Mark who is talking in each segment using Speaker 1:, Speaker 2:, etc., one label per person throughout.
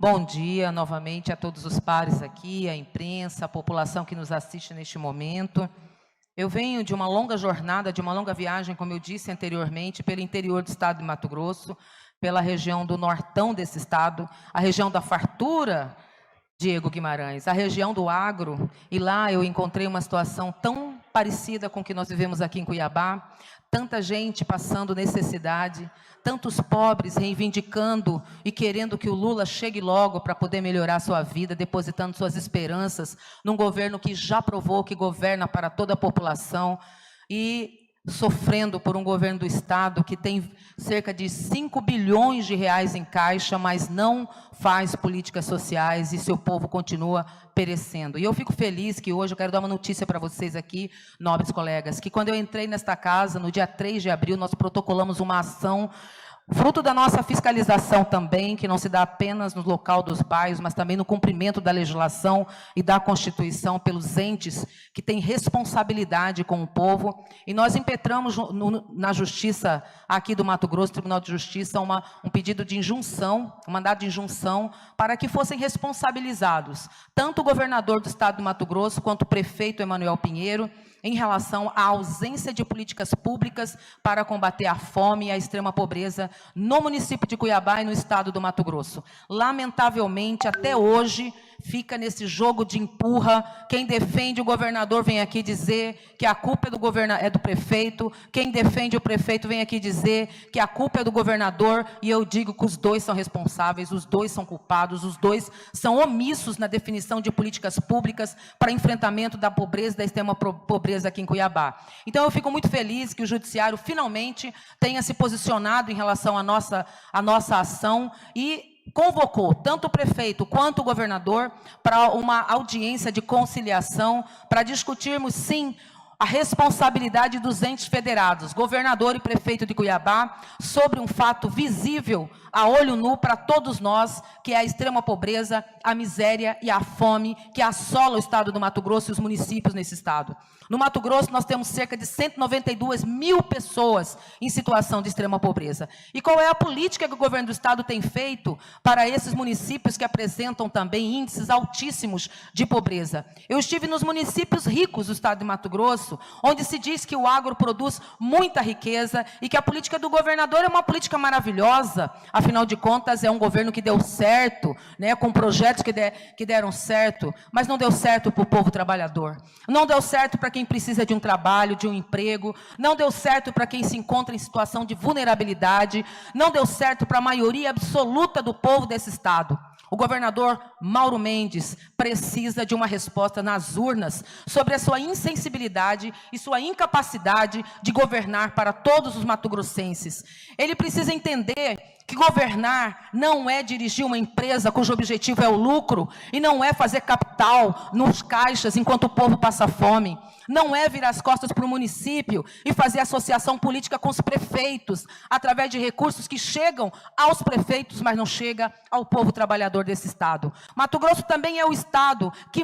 Speaker 1: Bom dia novamente a todos os pares aqui, a imprensa, a população que nos assiste neste momento. Eu venho de uma longa jornada, de uma longa viagem, como eu disse anteriormente, pelo interior do estado de Mato Grosso, pela região do nortão desse estado, a região da fartura, Diego Guimarães, a região do agro, e lá eu encontrei uma situação tão parecida com o que nós vivemos aqui em Cuiabá, tanta gente passando necessidade, tantos pobres reivindicando e querendo que o Lula chegue logo para poder melhorar sua vida, depositando suas esperanças num governo que já provou que governa para toda a população e sofrendo por um governo do Estado que tem cerca de 5 bilhões de reais em caixa, mas não faz políticas sociais e seu povo continua perecendo. E eu fico feliz que hoje eu quero dar uma notícia para vocês aqui, nobres colegas, que quando eu entrei nesta casa, no dia 3 de abril, nós protocolamos uma ação fruto da nossa fiscalização também, que não se dá apenas no local dos bairros, mas também no cumprimento da legislação e da Constituição pelos entes que têm responsabilidade com o povo. E nós impetramos na Justiça aqui do Mato Grosso, Tribunal de Justiça, um pedido de injunção, um mandado de injunção, para que fossem responsabilizados tanto o governador do estado do Mato Grosso quanto o prefeito Emanuel Pinheiro, em relação à ausência de políticas públicas para combater a fome e a extrema pobreza no município de Cuiabá e no estado do Mato Grosso. Lamentavelmente, até hoje, fica nesse jogo de empurra. Quem defende o governador vem aqui dizer que a culpa é do prefeito, quem defende o prefeito vem aqui dizer que a culpa é do governador, e eu digo que os dois são responsáveis, os dois são culpados, os dois são omissos na definição de políticas públicas para enfrentamento da pobreza, da extrema pobreza aqui em Cuiabá. Então eu fico muito feliz que o Judiciário finalmente tenha se posicionado em relação à nossa ação e convocou tanto o prefeito quanto o governador para uma audiência de conciliação para discutirmos, sim, a responsabilidade dos entes federados, governador e prefeito de Cuiabá, sobre um fato visível, a olho nu para todos nós, que é a extrema pobreza, a miséria e a fome que assola o estado do Mato Grosso e os municípios nesse estado. No Mato Grosso, nós temos cerca de 192 mil pessoas em situação de extrema pobreza. E qual é a política que o governo do estado tem feito para esses municípios que apresentam também índices altíssimos de pobreza? Eu estive nos municípios ricos do estado de Mato Grosso, onde se diz que o agro produz muita riqueza e que a política do governador é uma política maravilhosa. Afinal de contas, é um governo que deu certo, né, com projetos que deram certo, mas não deu certo para o povo trabalhador. Não deu certo para quem precisa de um trabalho, de um emprego. Não deu certo para quem se encontra em situação de vulnerabilidade. Não deu certo para a maioria absoluta do povo desse estado. O governador Mauro Mendes precisa de uma resposta nas urnas sobre a sua insensibilidade e sua incapacidade de governar para todos os mato-grossenses. Ele precisa entender que governar não é dirigir uma empresa cujo objetivo é o lucro e não é fazer capital nos caixas enquanto o povo passa fome. Não é virar as costas para o município e fazer associação política com os prefeitos, através de recursos que chegam aos prefeitos, mas não chega ao povo trabalhador desse estado. Mato Grosso também é o estado que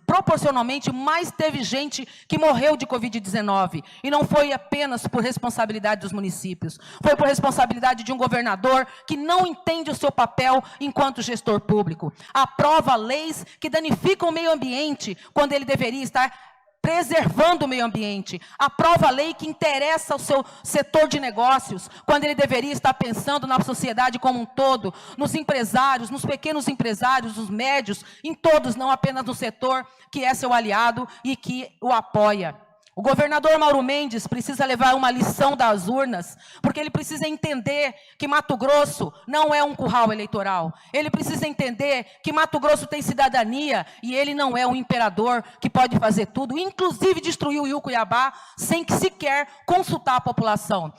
Speaker 1: proporcionalmente mais teve gente que morreu de Covid-19. E não foi apenas por responsabilidade dos municípios. Foi por responsabilidade de um governador que não entende o seu papel enquanto gestor público. Aprova leis que danificam o meio ambiente, quando ele deveria estar preservando o meio ambiente. Aprova a lei que interessa ao seu setor de negócios, quando ele deveria estar pensando na sociedade como um todo, nos empresários, nos pequenos empresários, nos médios, em todos, não apenas no setor que é seu aliado e que o apoia. O governador Mauro Mendes precisa levar uma lição das urnas, porque ele precisa entender que Mato Grosso não é um curral eleitoral. Ele precisa entender que Mato Grosso tem cidadania e ele não é um imperador que pode fazer tudo, inclusive destruir o Rio Cuiabá sem que sequer consultar a população.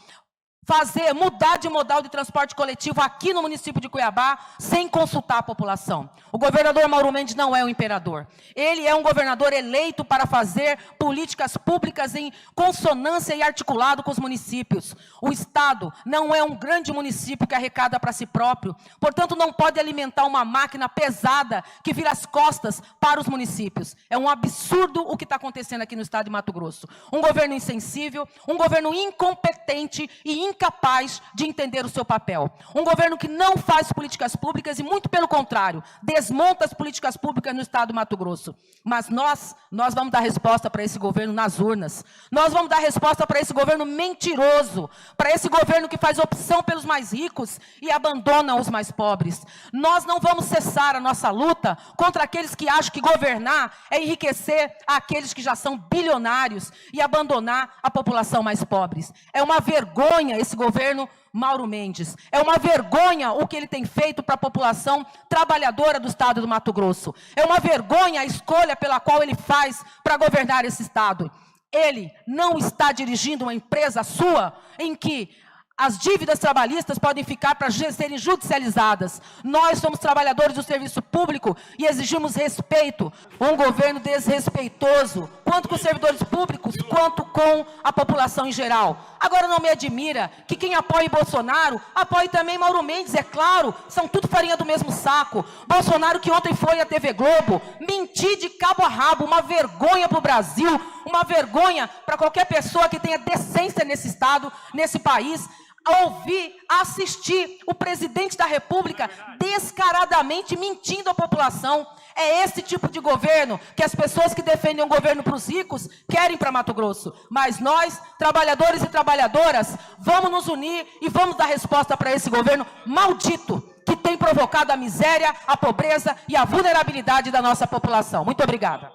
Speaker 1: Mudar de modal de transporte coletivo aqui no município de Cuiabá, sem consultar a população. O governador Mauro Mendes não é um imperador. Ele é um governador eleito para fazer políticas públicas em consonância e articulado com os municípios. O estado não é um grande município que arrecada para si próprio, portanto não pode alimentar uma máquina pesada que vira as costas para os municípios. É um absurdo o que está acontecendo aqui no estado de Mato Grosso. Um governo insensível, um governo incompetente e incapaz de entender o seu papel. Um governo que não faz políticas públicas e, muito pelo contrário, desmonta as políticas públicas no estado do Mato Grosso. Mas nós vamos dar resposta para esse governo nas urnas. Nós vamos dar resposta para esse governo mentiroso, para esse governo que faz opção pelos mais ricos e abandona os mais pobres. Nós não vamos cessar a nossa luta contra aqueles que acham que governar é enriquecer aqueles que já são bilionários e abandonar a população mais pobre. É uma vergonha esse governo Mauro Mendes. É uma vergonha o que ele tem feito para a população trabalhadora do estado do Mato Grosso. É uma vergonha a escolha pela qual ele faz para governar esse estado. Ele não está dirigindo uma empresa sua em que as dívidas trabalhistas podem ficar para serem judicializadas. Nós somos trabalhadores do serviço público e exigimos respeito. Um governo desrespeitoso, quanto com os servidores públicos, quanto com a população em geral. Agora não me admira que quem apoia Bolsonaro, apoie também Mauro Mendes, é claro, são tudo farinha do mesmo saco. Bolsonaro que ontem foi à TV Globo, mentir de cabo a rabo, uma vergonha para o Brasil, uma vergonha para qualquer pessoa que tenha decência nesse estado, nesse país. Ouvir, assistir o presidente da República descaradamente mentindo à população. É esse tipo de governo que as pessoas que defendem um governo para os ricos querem para Mato Grosso. Mas nós, trabalhadores e trabalhadoras, vamos nos unir e vamos dar resposta para esse governo maldito que tem provocado a miséria, a pobreza e a vulnerabilidade da nossa população. Muito obrigada.